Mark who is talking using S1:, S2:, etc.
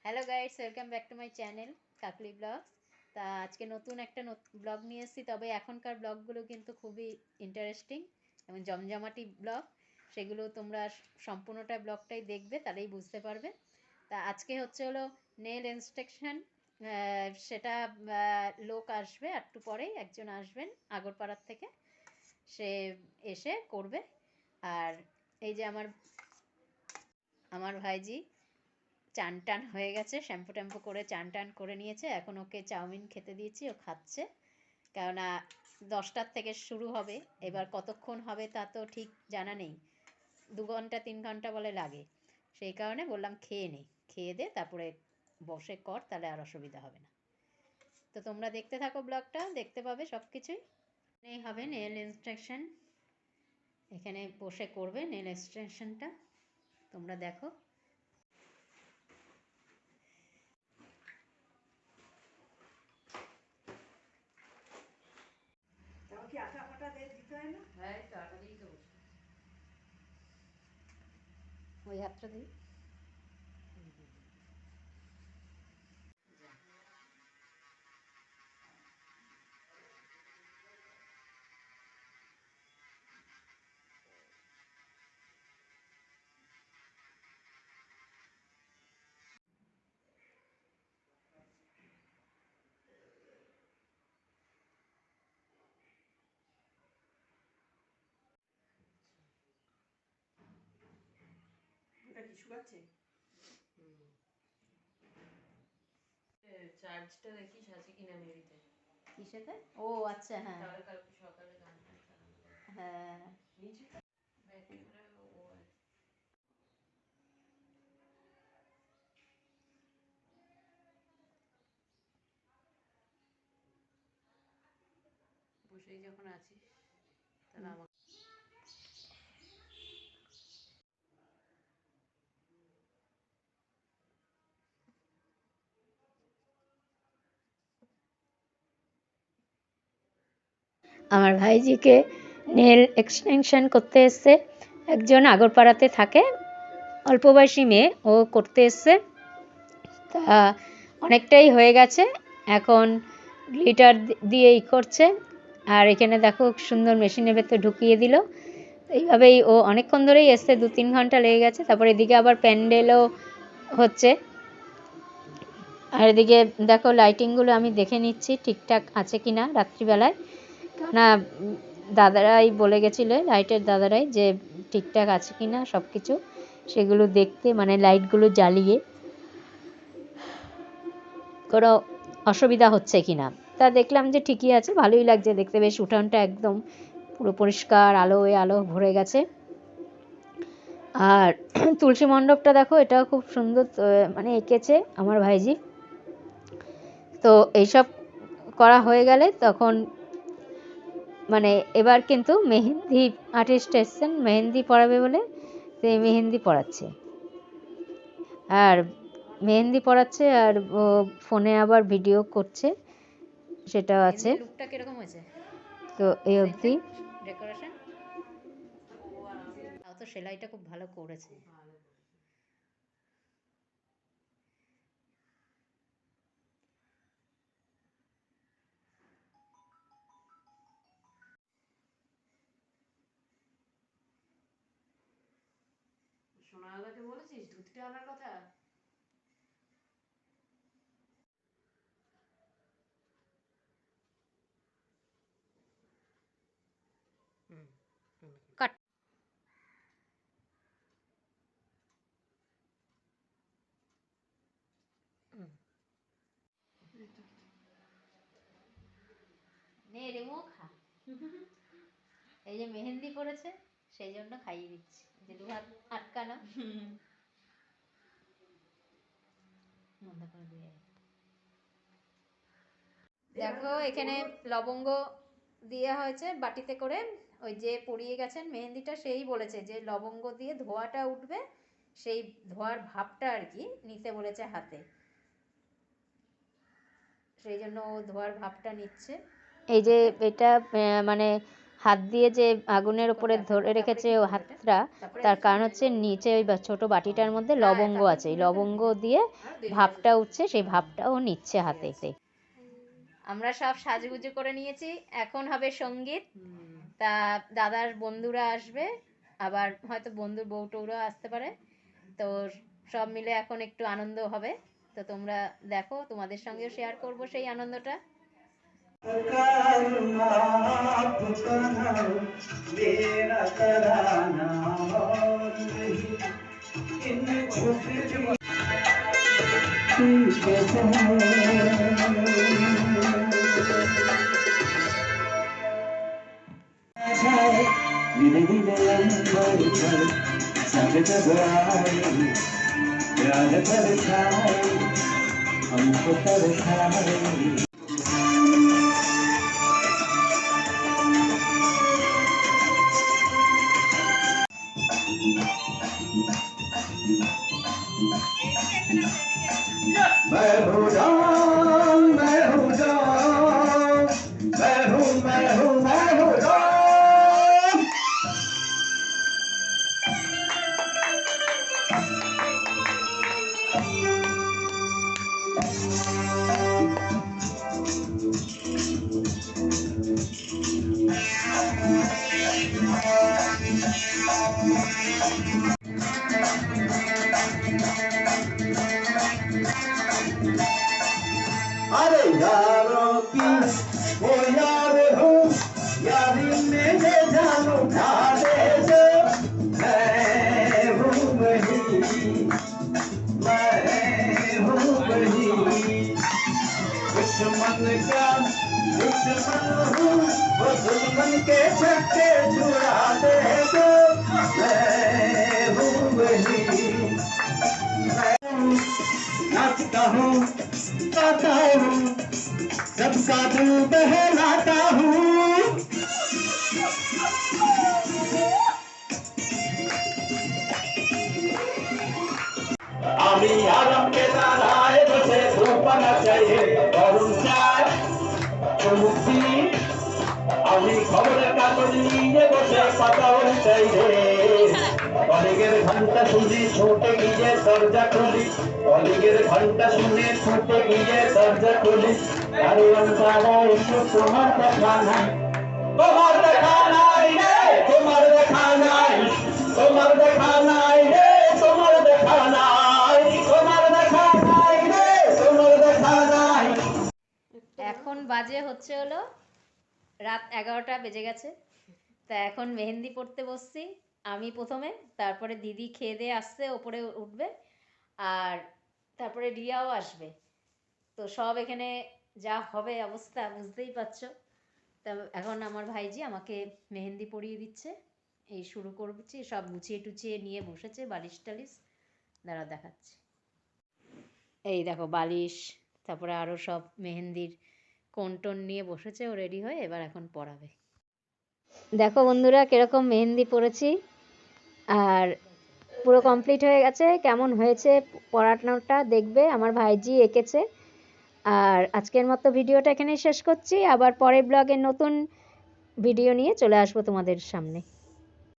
S1: Hello guys, welcome back to my channel Kakoli blogs. তা আজকে নতুন একটা ব্লগ নিয়ে এসেছি। তবে এখনকার ব্লগগুলো কিন্তু খুবই ইন্টারেস্টিং এবং জমজমাটি ব্লগ। সেগুলো তোমরা সম্পূর্ণটা ব্লগটাই দেখবে, তাহলেই বুঝতে পারবে। তা আজকে হলো নেল ইনস্ট্রাকশন। সেটা লোক আসবে, একটু পরেই একজন আসবেন আগরপাড়ার থেকে। সে এসে করবে। আর এই যে আমার ভাইজি চান টান হয়ে গেছে, শ্যাম্পু ট্যাম্পু করে চান টান করে নিয়েছে। এখন ওকে চাউমিন খেতে দিয়েছি, ও খাচ্ছে। কেননা 10টার থেকে শুরু হবে, এবার কতক্ষণ হবে তা তো ঠিক জানা নেই। 2 ঘন্টা 3 ঘন্টা বলে লাগে। সেই কারণে বললাম খেয়ে নে, খেয়ে দে, তারপরে বসে কর, তাহলে আর অসুবিধা হবে না। তো তোমরা দেখতে থাকো, ব্লগটা দেখতে পাবে সব কিছুই। এই হবে নেল ইনস্ট্রাকশন, এখানে বসে করবে নেল এক্সটেনশনটা, তোমরা দেখো। কি আটা ফাটা দিতে হয় না? হ্যাঁ, একটু আটা দিয়ে দেবো। ওই হাতটা দিই। ওটা কি শুকাচ্ছে?
S2: চার্জটা দেখিস আছে কিনা মেরিতে।
S1: কিসেতে? ও আচ্ছা, হ্যাঁ
S2: তাহলে কালকে সকালে গান চালানো যাবে।
S1: হ্যাঁ।
S2: নিচে ব্যাটারিটা ও বসেই যখন আছিস তাহলে আমাকে
S1: আমার ভাইজিকে নেল এক্সটেনশন করতে এসছে একজন, আগরপাড়াতে থাকে, অল্প বয়সী মেয়ে, ও করতে এসছে। তা অনেকটাই হয়ে গেছে, এখন গ্লিটার দিয়ে করছে। আর এখানে দেখো সুন্দর মেশিনের ভেতর ঢুকিয়ে দিল। এইভাবেই ও অনেকক্ষণ ধরেই এসছে, 2-3 ঘন্টা লেগে গেছে। তারপর এদিকে আবার প্যান্ডেলও হচ্ছে। আর এদিকে দেখো লাইটিংগুলো আমি দেখে নিচ্ছি ঠিকঠাক আছে কি না রাত্রিবেলায়। কেননা দাদারাই বলে গেছিলো, লাইটের দাদারাই, যে ঠিকঠাক আছে কি না সব কিছু, সেগুলো দেখতে, মানে লাইটগুলো জ্বালিয়ে কোনো অসুবিধা হচ্ছে কি না। তা দেখলাম যে ঠিকই আছে, ভালোই লাগছে দেখতে, বেশ উঠানটা একদম পুরো পরিষ্কার, আলোয় আলো ভরে গেছে। আর তুলসী মণ্ডপটা দেখো, এটাও খুব সুন্দর মানে এঁকেছে আমার ভাইজি। তো এইসব করা হয়ে গেলে তখন মানে এবার কিন্তু মেহেন্দি আর্টিস্ট এসছেন, মেহেন্দি পড়াবে বলে, সেই মেহেন্দি পড়াচ্ছে। আর মেহেন্দি পড়াচ্ছে, আর ও ফোনে আবার ভিডিও করছে, সেটাও আছে। লুকটা কিরকম হয়েছে? তো এই অবধি ডেকোরেশন, তাও তো সেলাইটা খুব ভালো করেছে।
S2: সোনাদাকে বলেছিস ধুতিটা আনার কথা?
S1: কাট। নে রেমো খা। এই যে মেহেন্দি পড়েছে, সেই জন্য খাইয়ে দিচ্ছি, যে দু হাত আটকানো। বন্ধ করে দিয়ে দেখো, এখানে লবঙ্গ দেওয়া হয়েছে বাটিতে করে। ওই যে পরিয়ে গেছেন মেহেন্দিটা, সেই বলেছে যে লবঙ্গ দিয়ে ধোঁয়াটা উঠবে, সেই ধোঁয়ার ভাবটা আর কি নিতে বলেছে হাতে, সেই জন্য ও ধোঁয়ার ভাবটা নিচ্ছে। এই যে এটা মানে হাত দিয়ে যে আগুনের উপরে ধরে রেখেছে ও হাতটা, তার কারণ হচ্ছে নিচে ওই ছোট বাটিটার মধ্যে লবঙ্গ আছে, এই লবঙ্গ দিয়ে ভাপটা উঠছে, সেই ভাপটাও নিচ্ছে হাতে। আমরা সব সাজুগুজু করে নিয়েছি, এখন হবে সঙ্গীত। তা দাদার বন্ধুরা আসবে, আবার হয়তো বন্ধুর বউ টৌরাও আসতে পারে, তো সব মিলে এখন একটু আনন্দ হবে। তো তোমরা দেখো, তোমাদের সঙ্গেও শেয়ার করব সেই আনন্দটা।
S3: धीरे धीरे अंबर पर संगत बुआई प्यार बरसाए हमको तरसाए मैं हूँ जान मैं हूँ जान मैं हूँ मैं हूँ मैं हूँ जान अरे यारों की वो यार हूँ यारी में ये जान उठा दे जो मैं हूँ वही दुश्मन का दुश्मन हूँ वो दुश्मन के छक्के छुड़ा दे जो मैं हूँ वही नाचता हूँ गाता हूँ सबका दिल बहलाता हूँ আমি আলমকে দাঁড়ায় বসে ধূপনা চাইয়ে করুন চাই মুক্তি আমি খবরের কাগজ নিয়ে বসে পাতাও চাই রে কলিগের ঘন্টা শুনে ছোটে গিয়ে দরজা খুলি কলিগের ঘন্টা শুনে ছোটে গিয়ে দরজা খুলি আরে অন্তারা একটু তোমার দেখা নাই তোমার দেখা নাই রে তোমার দেখা নাই তোমার দেখা নাই রে তোমার দেখা নাই তোমার দেখা নাই রে তোমার দেখা নাই
S1: এখন বাজে হচ্ছে হলো রাত 11টা বেজে গেছে। তা এখন মেহেন্দি পড়তে বসছি আমি প্রথমে, তারপরে দিদি খেয়ে দিয়ে আসছে, ওপরে উঠবে, আর তারপরে রিয়াও আসবে। তো সব এখানে যা হবে অবস্থা বুঝতেই পারছো। তা এখন আমার ভাইজি আমাকে মেহেন্দি পরিয়ে দিচ্ছে, এই শুরু করছি, সব গুছিয়ে টুছিয়ে নিয়ে বসেছে, বালিশ টালিশ দাঁড়া দেখাচ্ছে। এই দেখো বালিশ, তারপরে আরও সব মেহেন্দির কোন টোন নিয়ে বসেছে, ও রেডি হয়ে এবার এখন পরাবে। দেখো বন্ধুরা কিরকম মেহেন্দি পরেছি, আর পুরো কমপ্লিট হয়ে গেছে। কেমন হয়েছে পরানোটা দেখবে, আমার ভাইজি এঁকেছে। আর আজকের মতো ভিডিওটা এখানেই শেষ করছি, আবার পরের ব্লগে নতুন ভিডিও নিয়ে চলে আসবো তোমাদের সামনে।